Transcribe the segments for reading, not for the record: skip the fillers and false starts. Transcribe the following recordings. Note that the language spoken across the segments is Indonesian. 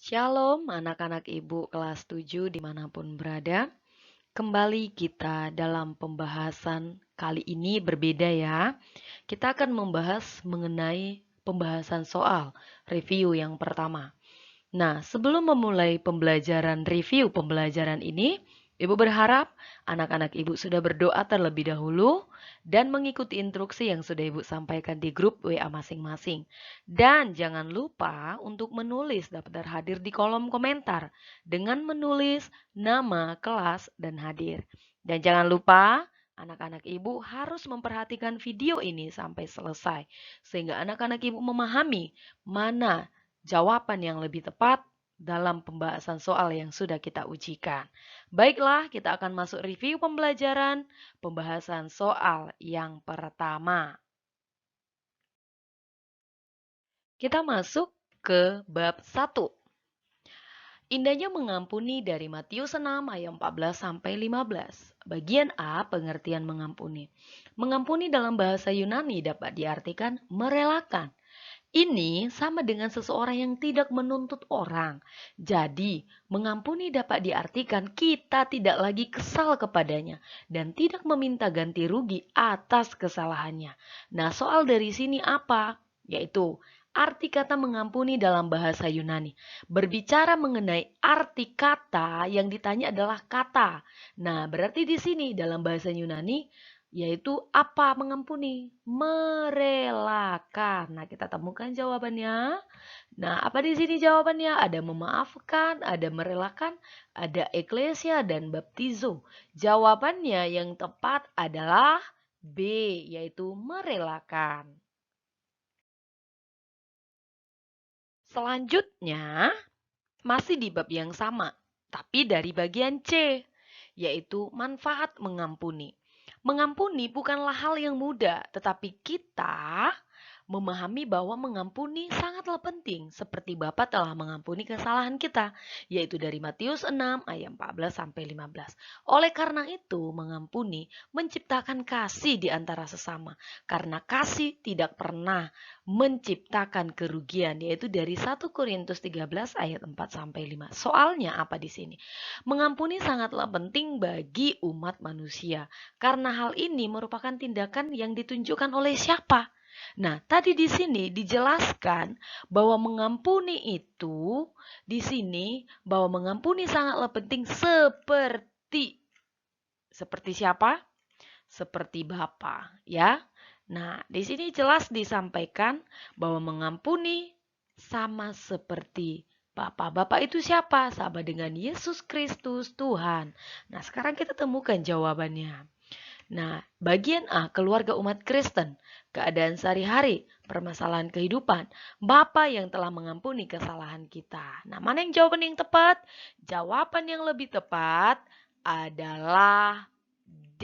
Shalom anak-anak ibu kelas 7 dimanapun berada. Kembali kita dalam pembahasan kali ini berbeda ya. Kita akan membahas mengenai pembahasan soal review yang pertama. Nah, sebelum memulai pembelajaran review pembelajaran ini, Ibu berharap anak-anak Ibu sudah berdoa terlebih dahulu dan mengikuti instruksi yang sudah Ibu sampaikan di grup WA masing-masing. Dan jangan lupa untuk menulis daftar hadir di kolom komentar dengan menulis nama, kelas, dan hadir. Dan jangan lupa anak-anak Ibu harus memperhatikan video ini sampai selesai sehingga anak-anak Ibu memahami mana jawaban yang lebih tepat dalam pembahasan soal yang sudah kita ujikan. Baiklah, kita akan masuk review pembelajaran pembahasan soal yang pertama. Kita masuk ke bab 1. Indahnya mengampuni dari Matius 6 ayat 14 sampai 15. Bagian A, pengertian mengampuni. Mengampuni dalam bahasa Yunani dapat diartikan merelakan. Ini sama dengan seseorang yang tidak menuntut orang. Jadi, mengampuni dapat diartikan kita tidak lagi kesal kepadanya dan tidak meminta ganti rugi atas kesalahannya. Nah, soal dari sini apa? Yaitu arti kata mengampuni dalam bahasa Yunani. Berbicara mengenai arti kata yang ditanya adalah kata. Nah, berarti di sini dalam bahasa Yunani yaitu apa mengampuni? Merelakan. Nah, kita temukan jawabannya. Nah, apa di sini jawabannya? Ada memaafkan, ada merelakan, ada eklesia, dan baptizo. Jawabannya yang tepat adalah B, yaitu merelakan. Selanjutnya, masih di bab yang sama, tapi dari bagian C, yaitu manfaat mengampuni. Mengampuni bukanlah hal yang mudah, tetapi kita memahami bahwa mengampuni sangatlah penting, seperti Bapa telah mengampuni kesalahan kita, yaitu dari Matius 6 ayat 14 sampai 15. Oleh karena itu, mengampuni menciptakan kasih di antara sesama, karena kasih tidak pernah menciptakan kerugian, yaitu dari 1 Korintus 13 ayat 4 sampai 5. Soalnya apa di sini? Mengampuni sangatlah penting bagi umat manusia, karena hal ini merupakan tindakan yang ditunjukkan oleh siapa? Nah, tadi di sini dijelaskan bahwa mengampuni itu di sini bahwa mengampuni sangatlah penting seperti siapa? Seperti Bapa, ya. Nah, di sini jelas disampaikan bahwa mengampuni sama seperti Bapa. Bapa itu siapa? Sama dengan Yesus Kristus Tuhan. Nah, sekarang kita temukan jawabannya. Nah, bagian A, keluarga umat Kristen, keadaan sehari-hari, permasalahan kehidupan, Bapa yang telah mengampuni kesalahan kita. Nah, mana yang jawaban yang tepat? Jawaban yang lebih tepat adalah D.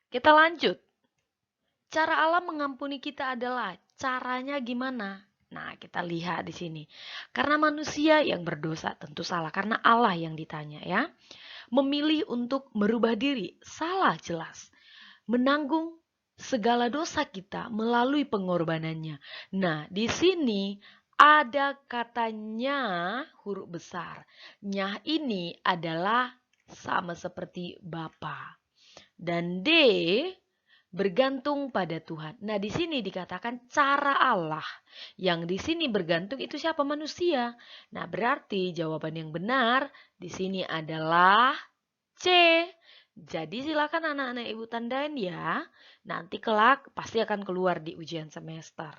Kita lanjut. Cara Allah mengampuni kita adalah caranya gimana? Nah, kita lihat di sini. Karena manusia yang berdosa tentu salah, karena Allah yang ditanya ya. Memilih untuk merubah diri, salah jelas. Menanggung segala dosa kita melalui pengorbanannya. Nah, di sini ada katanya huruf besar. Nyah ini adalah sama seperti Bapa. Dan D bergantung pada Tuhan. Nah, di sini dikatakan cara Allah. Yang di sini bergantung itu siapa? Manusia. Nah, berarti jawaban yang benar di sini adalah C. Jadi silakan anak-anak ibu tandain ya. Nanti kelak pasti akan keluar di ujian semester.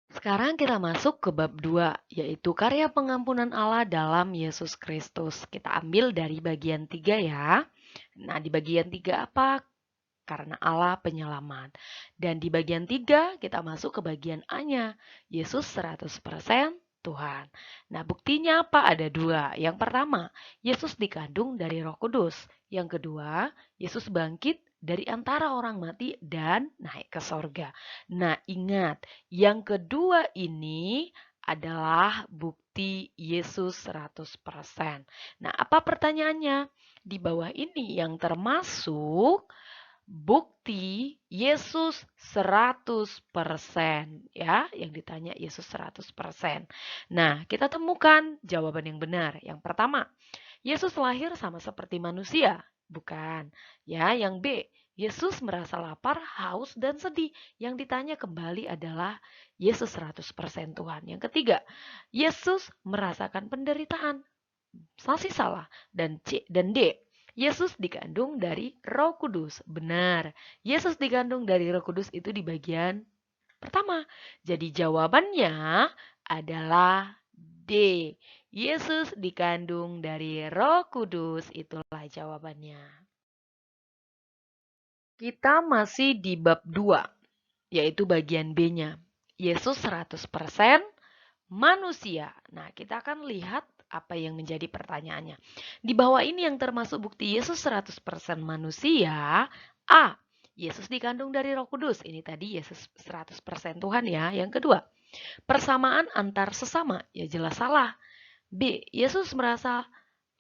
Sekarang kita masuk ke bab 2, yaitu karya pengampunan Allah dalam Yesus Kristus. Kita ambil dari bagian 3 ya. Nah, di bagian 3 apa? Karena Allah penyelamat. Dan di bagian 3 kita masuk ke bagian A-nya. Yesus 100% Tuhan. Nah, buktinya apa? Ada 2. Yang pertama, Yesus dikandung dari Roh Kudus. Yang kedua, Yesus bangkit dari antara orang mati dan naik ke sorga. Nah, ingat, yang kedua ini adalah bukti Yesus 100%. Nah, apa pertanyaannya? Di bawah ini yang termasuk bukti Yesus 100%. Ya, yang ditanya Yesus 100%. Nah, kita temukan jawaban yang benar. Yang pertama, Yesus lahir sama seperti manusia. Bukan. Ya, yang B, Yesus merasa lapar, haus, dan sedih. Yang ditanya kembali adalah Yesus 100% Tuhan. Yang ketiga, Yesus merasakan penderitaan. Masih salah. Dan C dan D, Yesus dikandung dari Roh Kudus. Benar. Yesus dikandung dari Roh Kudus itu di bagian pertama. Jadi jawabannya adalah D. Yesus dikandung dari Roh Kudus. Itulah jawabannya. Kita masih di bab 2, yaitu bagian B-nya. Yesus 100% manusia. Nah, kita akan lihat apa yang menjadi pertanyaannya. Di bawah ini yang termasuk bukti Yesus 100% manusia. A. Yesus dikandung dari Roh Kudus. Ini tadi Yesus 100% Tuhan ya. Yang kedua, persamaan antar sesama. Ya jelas salah. B. Yesus merasa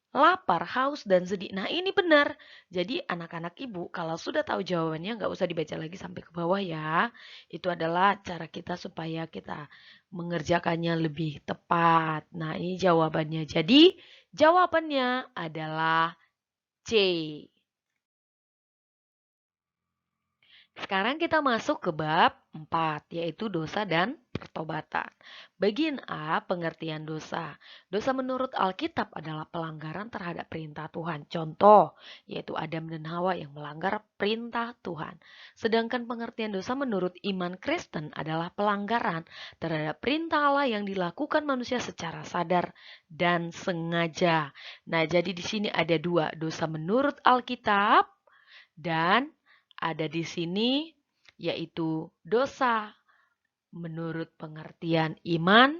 lapar, haus, dan sedih. Nah, ini benar. Jadi, anak-anak ibu, kalau sudah tahu jawabannya, nggak usah dibaca lagi sampai ke bawah ya. Itu adalah cara kita supaya kita mengerjakannya lebih tepat. Nah, ini jawabannya. Jadi, jawabannya adalah C. Sekarang kita masuk ke bab 4, yaitu dosa dan pertobatan. Bagian A, pengertian dosa. Dosa menurut Alkitab adalah pelanggaran terhadap perintah Tuhan. Contoh, yaitu Adam dan Hawa yang melanggar perintah Tuhan. Sedangkan pengertian dosa menurut iman Kristen adalah pelanggaran terhadap perintah Allah yang dilakukan manusia secara sadar dan sengaja. Nah, jadi di sini ada dua, dosa menurut Alkitab dan ada di sini yaitu dosa menurut pengertian iman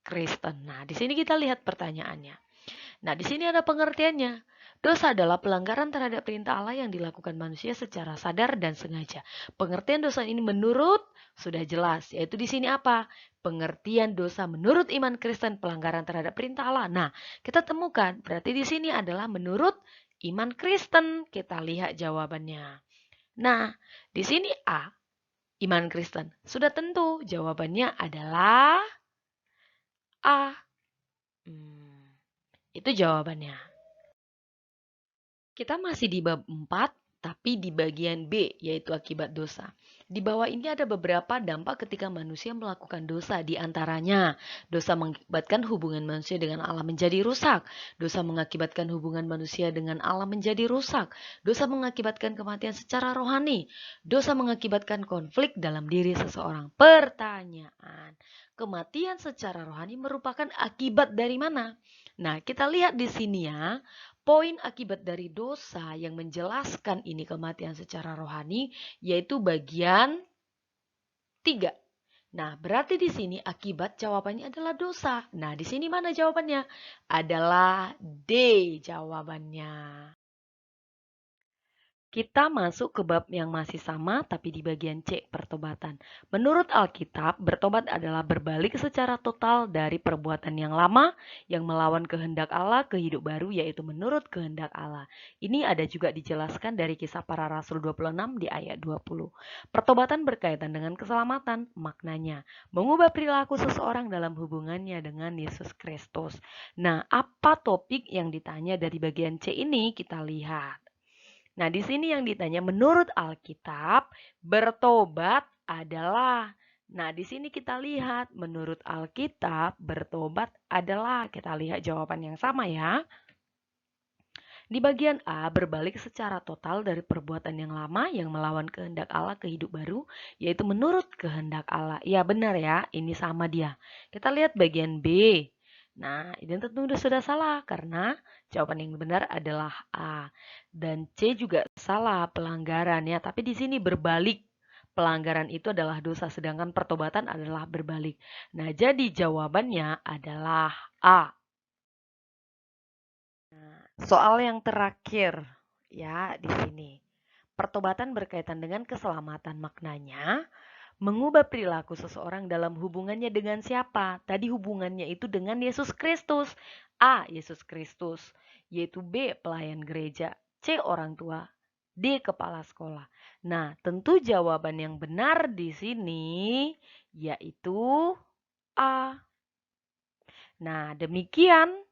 Kristen. Nah, di sini kita lihat pertanyaannya. Nah, di sini ada pengertiannya. Dosa adalah pelanggaran terhadap perintah Allah yang dilakukan manusia secara sadar dan sengaja. Pengertian dosa ini menurut sudah jelas, yaitu di sini apa? Pengertian dosa menurut iman Kristen, pelanggaran terhadap perintah Allah. Nah, kita temukan berarti di sini adalah menurut iman Kristen. Kita lihat jawabannya. Nah, di sini A, iman Kristen. Sudah tentu jawabannya adalah A. Itu jawabannya. Kita masih di bab 4, tapi di bagian B, yaitu akibat dosa. Di bawah ini ada beberapa dampak ketika manusia melakukan dosa. Di antaranya, dosa mengakibatkan hubungan manusia dengan Allah menjadi rusak. Dosa mengakibatkan hubungan manusia dengan Allah menjadi rusak. Dosa mengakibatkan kematian secara rohani. Dosa mengakibatkan konflik dalam diri seseorang. Pertanyaan, kematian secara rohani merupakan akibat dari mana? Nah, kita lihat di sini ya. Poin akibat dari dosa yang menjelaskan ini kematian secara rohani yaitu bagian 3. Nah, berarti di sini akibat jawabannya adalah dosa. Nah, di sini mana jawabannya? Adalah D jawabannya. Kita masuk ke bab yang masih sama tapi di bagian C, pertobatan. Menurut Alkitab, bertobat adalah berbalik secara total dari perbuatan yang lama yang melawan kehendak Allah ke hidup baru, yaitu menurut kehendak Allah. Ini ada juga dijelaskan dari Kisah Para Rasul 26 di ayat 20. Pertobatan berkaitan dengan keselamatan, maknanya mengubah perilaku seseorang dalam hubungannya dengan Yesus Kristus. Nah, apa topik yang ditanya dari bagian C ini? Kita lihat. Nah, di sini yang ditanya menurut Alkitab, bertobat adalah. Nah, di sini kita lihat menurut Alkitab, bertobat adalah. Kita lihat jawaban yang sama ya. Di bagian A, berbalik secara total dari perbuatan yang lama yang melawan kehendak Allah ke hidup baru, yaitu menurut kehendak Allah. Ya benar ya, ini sama dia. Kita lihat bagian B. Nah, ini tentu sudah salah karena jawaban yang benar adalah A. Dan C juga salah, pelanggaran ya. Tapi di sini berbalik. Pelanggaran itu adalah dosa, sedangkan pertobatan adalah berbalik. Nah, jadi jawabannya adalah A. Soal yang terakhir ya di sini. Pertobatan berkaitan dengan keselamatan, maknanya mengubah perilaku seseorang dalam hubungannya dengan siapa? Tadi hubungannya itu dengan Yesus Kristus. A. Yesus Kristus, yaitu B. Pelayan gereja, C. Orang tua, di kepala sekolah. Nah, tentu jawaban yang benar di sini yaitu A. Nah, demikian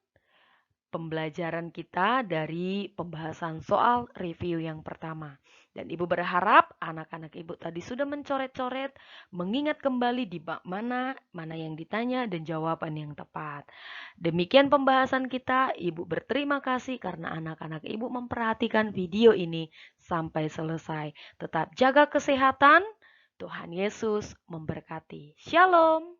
pembelajaran kita dari pembahasan soal review yang pertama. Dan Ibu berharap anak-anak Ibu tadi sudah mencoret-coret, mengingat kembali di bab mana yang ditanya dan jawaban yang tepat. Demikian pembahasan kita. Ibu berterima kasih karena anak-anak Ibu memperhatikan video ini sampai selesai. Tetap jaga kesehatan. Tuhan Yesus memberkati. Shalom.